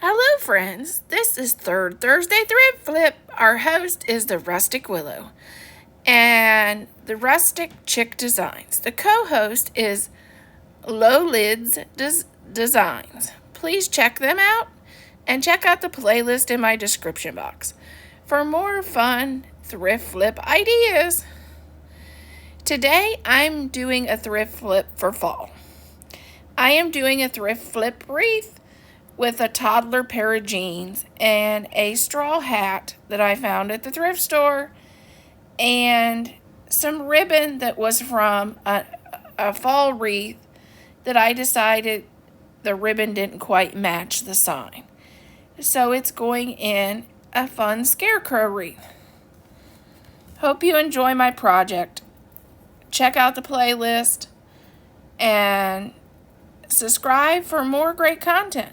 Hello, friends. This is Third Thursday Thrift Flip. Our host is the Rustic Willow and the Rustic Chick Designs. The co-host is Low Lids Designs. Please check them out and check out the playlist in my description box for more fun thrift flip ideas. Today I'm doing a thrift flip for fall. I am doing a thrift flip wreath with a toddler pair of jeans and a straw hat that I found at the thrift store and some ribbon that was from a fall wreath that I decided the ribbon didn't quite match the sign. So it's going in a fun scarecrow wreath. Hope you enjoy my project. Check out the playlist and subscribe for more great content.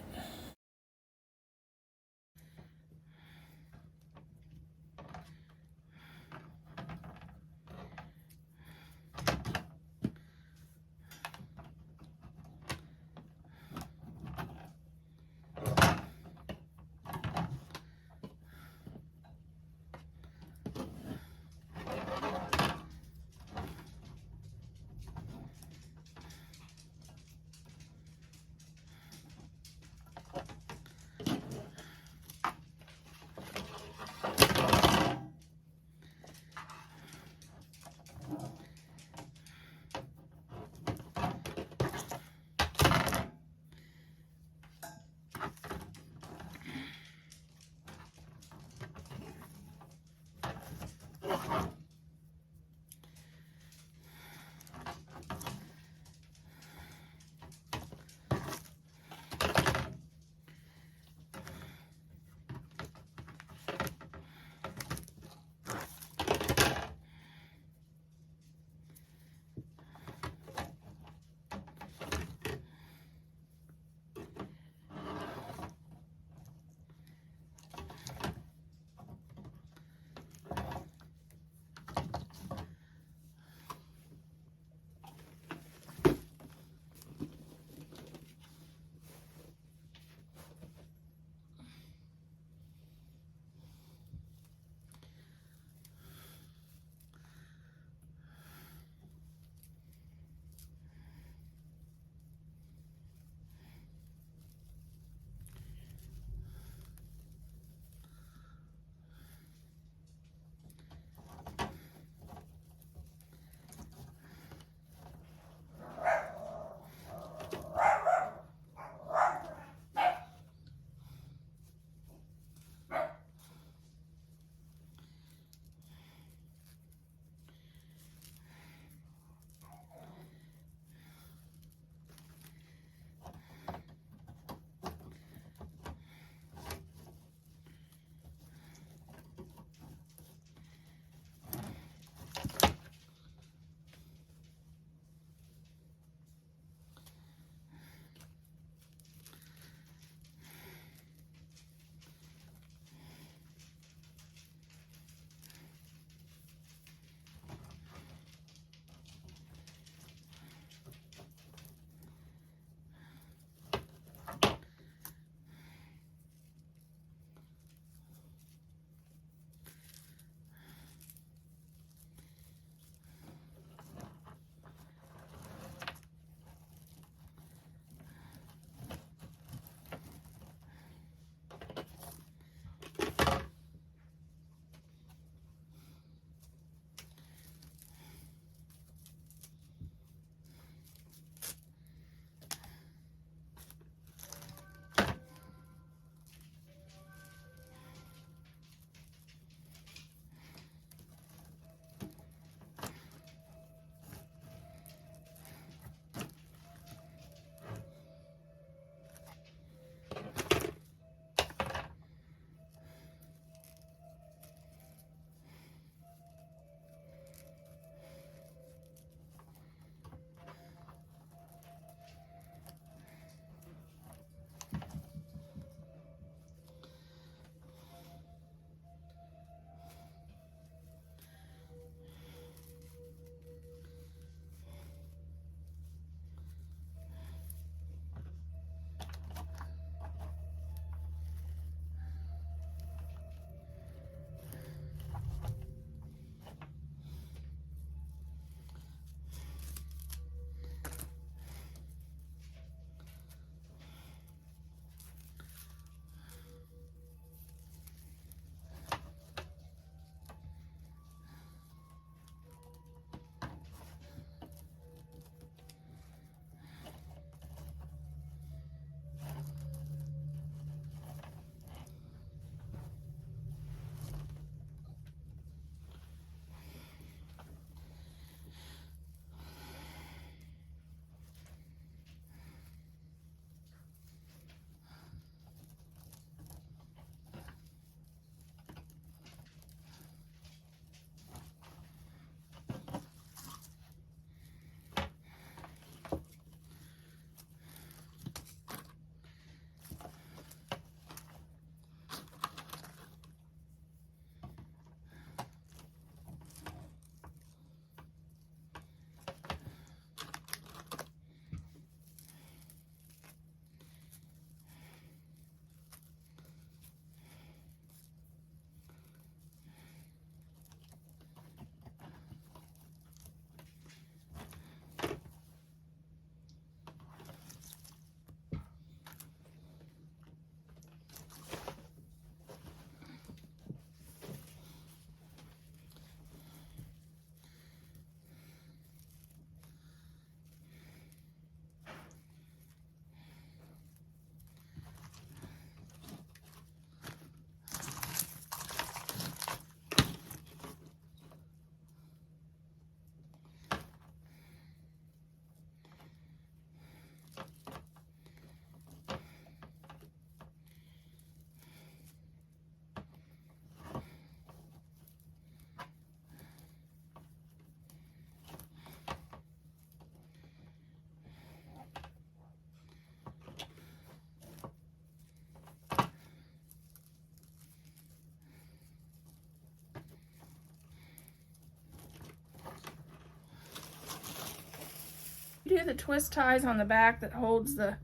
do the twist ties on the back that holds the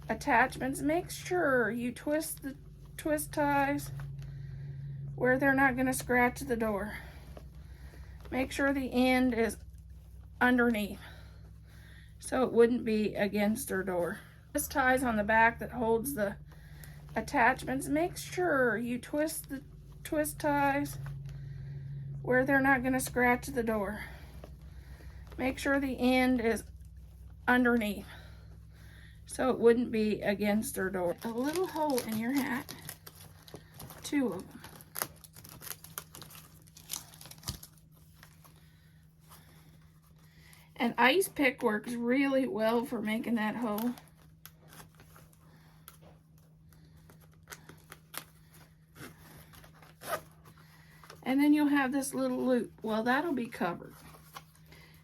attachments, make sure you twist the twist ties where they're not going to scratch the door. Make sure the end is underneath so it wouldn't be against their door. Twist ties on the back that holds the attachments, make sure you twist the twist ties where they're not going to scratch the door. Make sure the end is underneath so it wouldn't be against their door. A little hole in your hat, 2 of them. An ice pick works really well for making that hole. And then you'll have this little loop. Well, that'll be covered.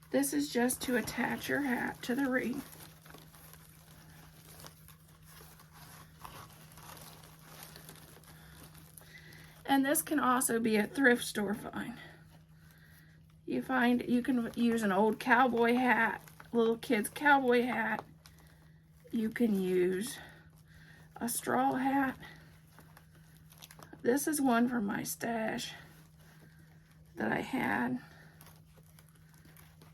This is just to attach your hat to the wreath. And this can also be a thrift store find. You can use an old cowboy hat, little kid's cowboy hat. You can use a straw hat. This is one from my stash that I had.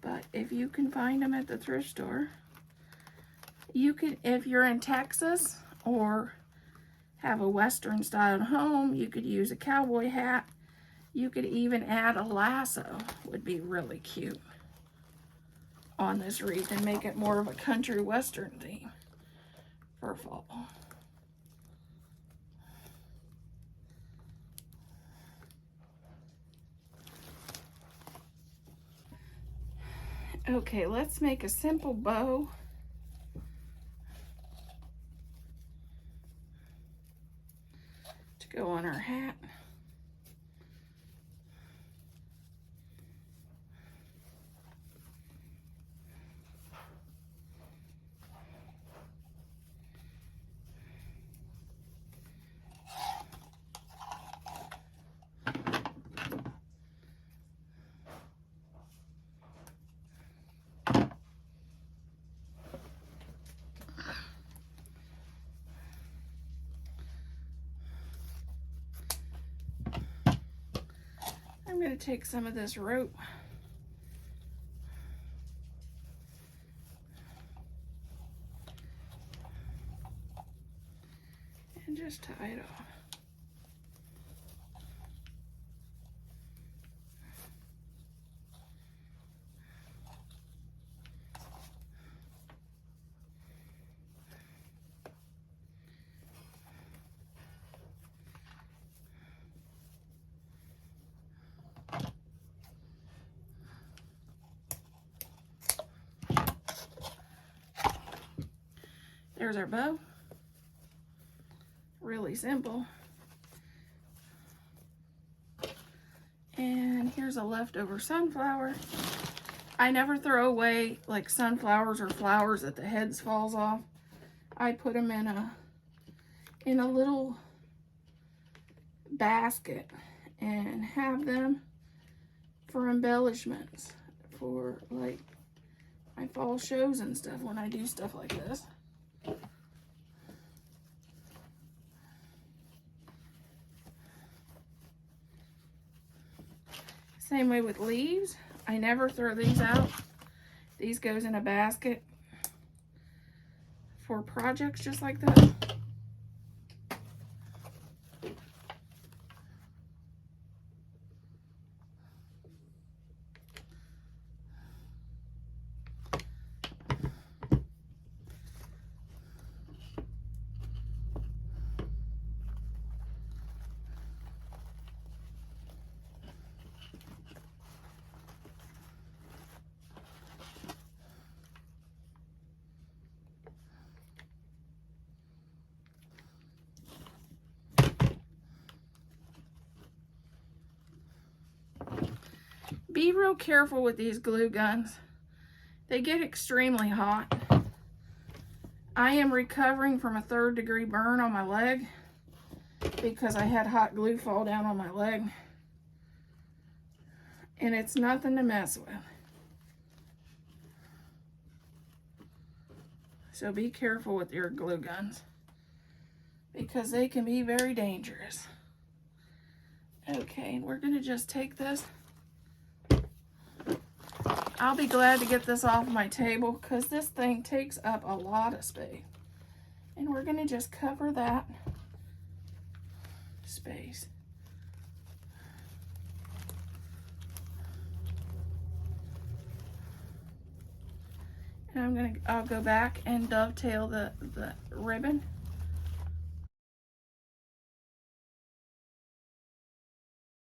But if you can find them at the thrift store, you can, if you're in Texas or have a Western style home, you could use a cowboy hat. You could even add a lasso, would be really cute on this wreath and make it more of a country Western theme for fall. Okay, let's make a simple bow. To go on our hat. I'm going to take some of this rope and just tie it off. There's our bow. Really simple. And here's a leftover sunflower. I never throw away like sunflowers or flowers that the heads falls off. I put them in a little basket and have them for embellishments for like my fall shows and stuff when I do stuff like this. Same way with leaves. I never throw these out. These goes in a basket for projects just like this. Be real careful with these glue guns. They get extremely hot. I am recovering from a 3rd-degree burn on my leg because I had hot glue fall down on my leg. And it's nothing to mess with. So be careful with your glue guns because they can be very dangerous. Okay, we're gonna just take this. I'll be glad to get this off my table because this thing takes up a lot of space. And we're gonna just cover that space. And I'll go back and dovetail the ribbon.